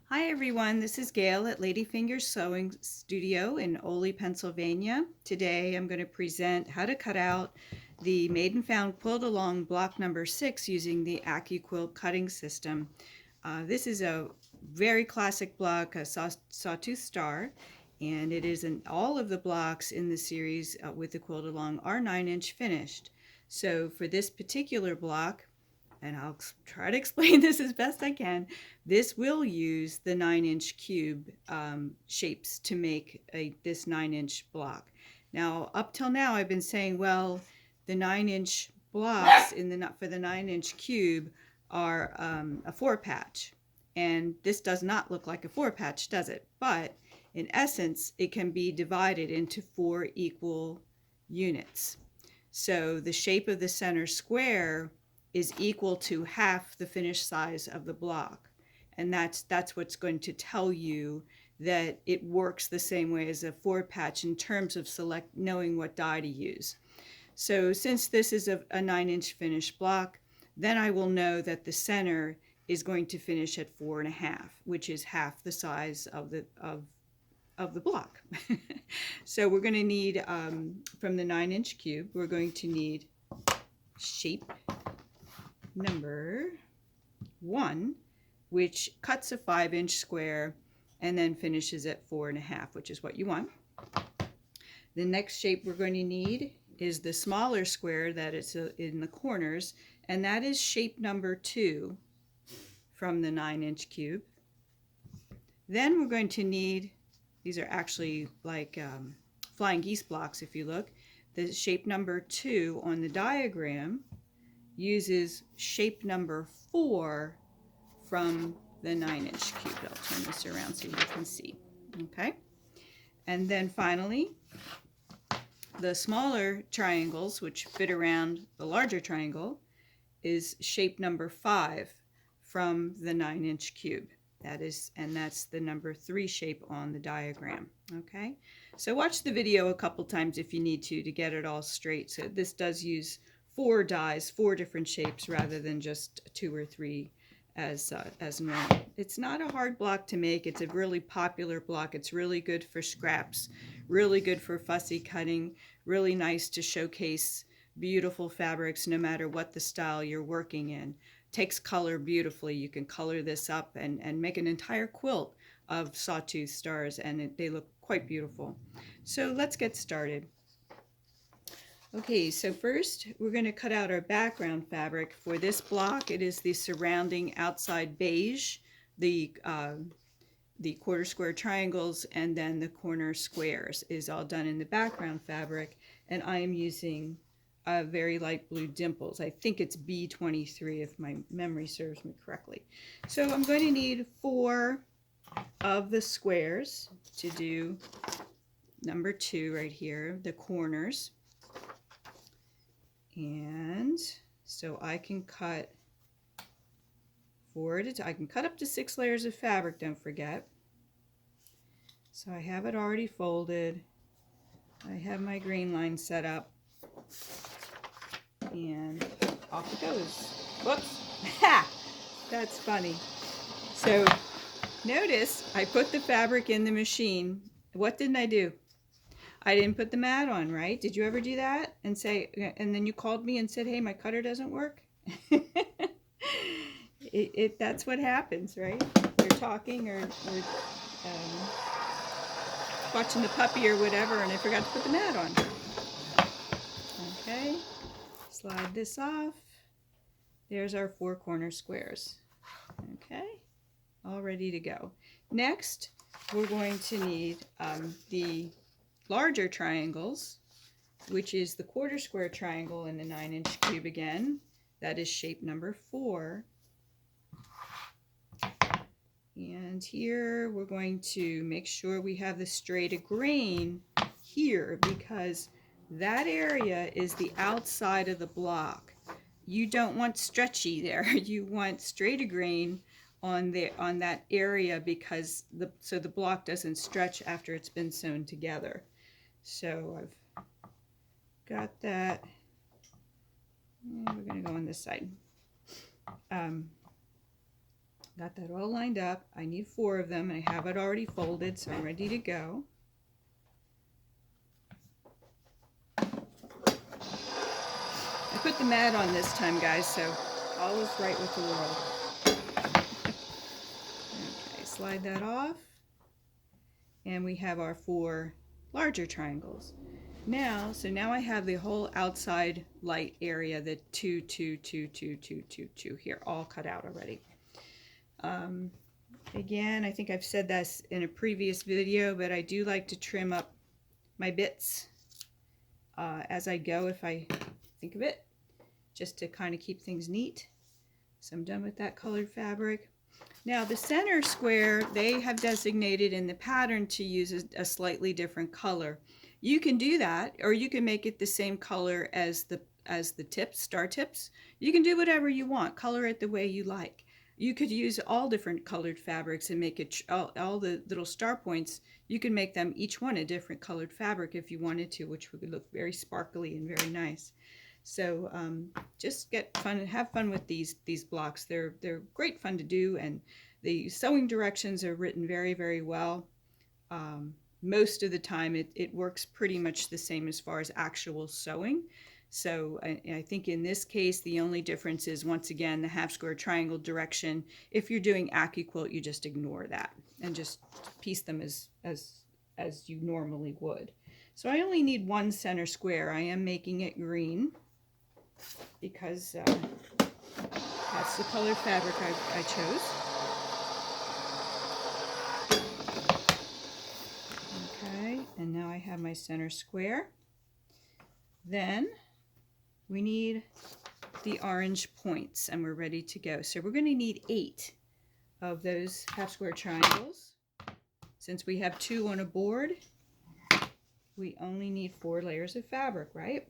Hi everyone, this is Gail at Ladyfingers Sewing Studio in Ole, Pennsylvania. Today I'm going to present how to cut out the Made and Found Quilt Along block number 6 using the AccuQuilt cutting system. This is a very classic block, a sawtooth star, and it is in all of the blocks in the series with the quilt along are 9-inch finished. So for this particular block, and I'll try to explain this as best I can. This will use the 9-inch cube shapes to make this 9-inch block. Now, up till now, I've been saying, well, the 9-inch blocks for the 9-inch cube are a 4-patch, and this does not look like a 4-patch, does it? But in essence, it can be divided into 4 equal units. So the shape of the center square is equal to half the finished size of the block. And that's what's going to tell you that it works the same way as a 4-patch in terms of knowing what die to use. So since this is a 9-inch finished block, then I will know that the center is going to finish at 4.5, which is half the size of the block. So we're going to need, from the 9-inch cube, we're going to need shape number 1, which cuts a 5-inch square and then finishes at 4.5, which is what you want. The next shape we're going to need is the smaller square that is in the corners, and that is shape number 2 from the 9-inch cube. Then we're going to need, these are actually like flying geese blocks if you look, the shape number 2 on the diagram uses shape number 4 from the 9-inch cube. I'll turn this around so you can see. Okay, and then finally, the smaller triangles, which fit around the larger triangle, is shape number 5 from the 9-inch cube. That's the number 3 shape on the diagram. Okay, so watch the video a couple times if you need to get it all straight. So this does use 4 dies, 4 different shapes rather than just 2 or 3 as normal. It's not a hard block to make. It's a really popular block. It's really good for scraps, really good for fussy cutting, really nice to showcase beautiful fabrics no matter what the style you're working in. Takes color beautifully. You can color this up and make an entire quilt of sawtooth stars, and they look quite beautiful. So let's get started. Okay, so first we're going to cut out our background fabric. For this block, it is the surrounding outside beige, the quarter square triangles, and then the corner squares is all done in the background fabric, and I am using very light blue dimples. I think it's B23 if my memory serves me correctly. So I'm going to need 4 of the squares to do number 2 right here, the corners. And so I can cut 4 at a time. I can cut up to 6 layers of fabric, don't forget. So I have it already folded. I have my green line set up. And off it goes. Whoops. Ha! That's funny. So notice I put the fabric in the machine. What didn't I do? I didn't put the mat on, right? Did you ever do that? And then you called me and said, hey, my cutter doesn't work? That's what happens, right? You're talking or watching the puppy or whatever, and I forgot to put the mat on. Okay, slide this off. There's our 4 corner squares. Okay, all ready to go. Next, we're going to need the larger triangles, which is the quarter square triangle in the 9-inch cube again. That is shape number 4. And here we're going to make sure we have the straight grain here, because that area is the outside of the block. You don't want stretchy there. You want straight grain on that area, because so the block doesn't stretch after it's been sewn together. So I've got that. And we're going to go on this side. Got that all lined up. I need 4 of them, and I have it already folded, so I'm ready to go. I put the mat on this time, guys, so all is right with the world. Okay, slide that off. And we have our 4 larger triangles. Now I have the whole outside light area, the 2, 2, 2, 2, 2, 2, 2 here, all cut out already. Again, I think I've said this in a previous video, but I do like to trim up my bits as I go if I think of it, just to kind of keep things neat. So I'm done with that colored fabric. Now the center square, they have designated in the pattern to use a slightly different color. You can do that, or you can make it the same color as the tips, star tips. You can do whatever you want, color it the way you like. You could use all different colored fabrics and make it all the little star points. You can make them each one a different colored fabric if you wanted to, which would look very sparkly and very nice. So just have fun with these blocks. They're great fun to do, and the sewing directions are written very, very well. Most of the time it works pretty much the same as far as actual sewing. So I think in this case the only difference is, once again, the half square triangle direction. If you're doing AccuQuilt, you just ignore that and just piece them as you normally would. So I only need 1 center square. I am making it green because that's the color fabric I chose. Okay, and now I have my center square. Then we need the orange points, and we're ready to go. So we're going to need 8 of those half square triangles. Since we have 2 on a board, we only need 4 layers of fabric, right?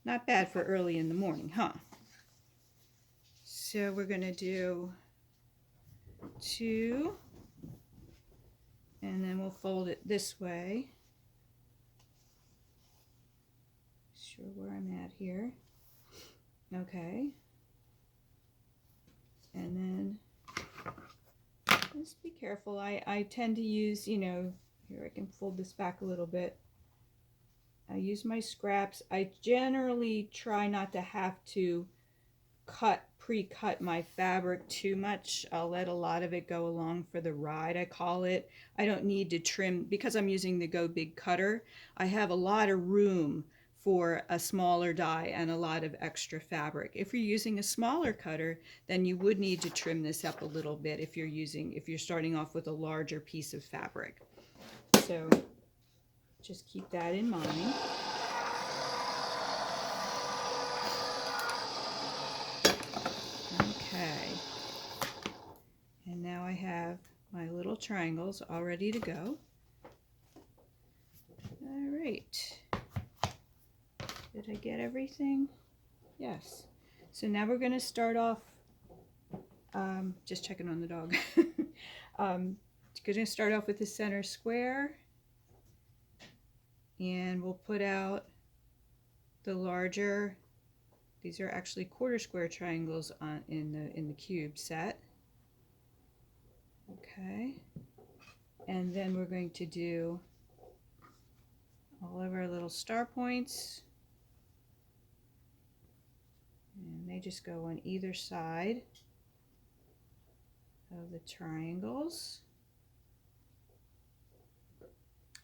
Not bad for early in the morning, huh? So we're going to do 2, and then we'll fold it this way. Sure where I'm at here. Okay. And then just be careful. I tend to use, here I can fold this back a little bit. I use my scraps. I generally try not to have to pre-cut my fabric too much. I'll let a lot of it go along for the ride, I call it. I don't need to trim, because I'm using the Go Big cutter. I have a lot of room for a smaller die and a lot of extra fabric. If you're using a smaller cutter, then you would need to trim this up a little bit if you're starting off with a larger piece of fabric. So just keep that in mind. Okay. And now I have my little triangles all ready to go. All right. Did I get everything? Yes. So now we're going to start off, just checking on the dog. Going to start off with the center square, and we'll put out the larger. These are actually quarter square triangles in the cube set. Okay. And then we're going to do all of our little star points. And they just go on either side of the triangles.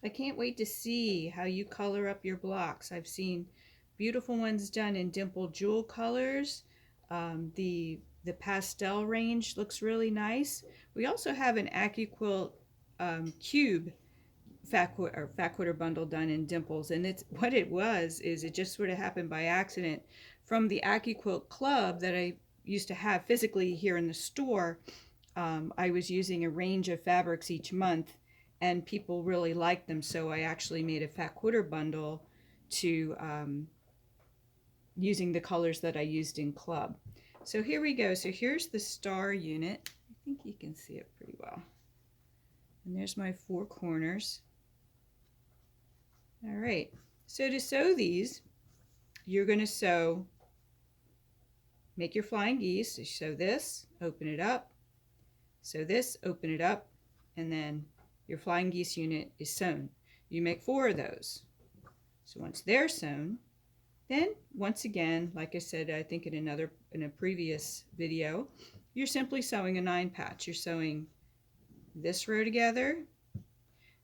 I can't wait to see how you color up your blocks. I've seen beautiful ones done in dimpled jewel colors. The pastel range looks really nice. We also have an AccuQuilt cube fat quarter bundle done in dimples, and what it was is it just sort of happened by accident. From the AccuQuilt club that I used to have physically here in the store, I was using a range of fabrics each month, and people really liked them, so I actually made a fat quarter bundle to using the colors that I used in club. So here we go. So here's the star unit. I think you can see it pretty well. And there's my 4 corners. All right, so to sew these, you're going to make your flying geese. So sew this, open it up, So this, open it up, and then your flying geese unit is sewn. You make 4 of those. So once they're sewn, then once again, like I said, I think in a previous video, you're simply sewing a 9 patch. You're sewing this row together,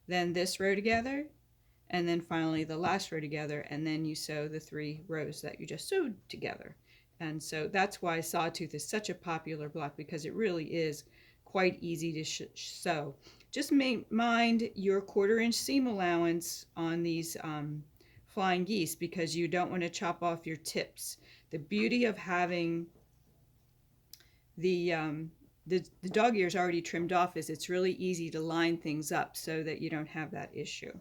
then this row together, and then finally the last row together, and then you sew the 3 rows that you just sewed together. And so that's why Sawtooth is such a popular block, because it really is quite easy to sew. Just mind your 1/4 inch seam allowance on these flying geese, because you don't want to chop off your tips. The beauty of having the dog ears already trimmed off is it's really easy to line things up so that you don't have that issue.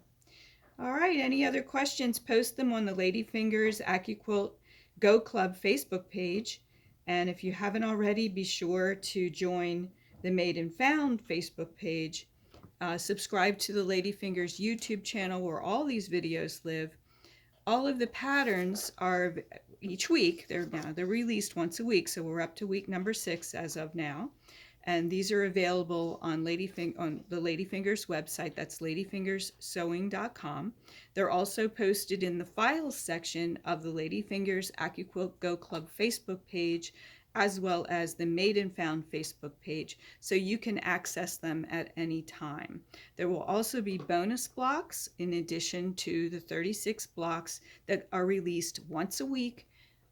All right, any other questions, post them on the Ladyfingers AccuQuilt Go Club Facebook page. And if you haven't already, be sure to join the Made and Found Facebook page. Subscribe to the Ladyfingers YouTube channel where all these videos live. All of the patterns are each week. They're released once a week, so we're up to week number 6 as of now. And these are available on the Ladyfingers website. That's ladyfingerssewing.com. They're also posted in the files section of the Ladyfingers AccuQuilt Go Club Facebook page, as well as the Made and Found Facebook page, so you can access them at any time. There will also be bonus blocks in addition to the 36 blocks that are released once a week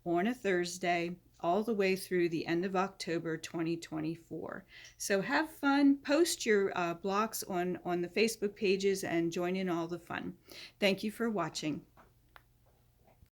on a Thursday, all the way through the end of October 2024. So have fun, post your blocks on the Facebook pages, and join in all the fun. Thank you for watching.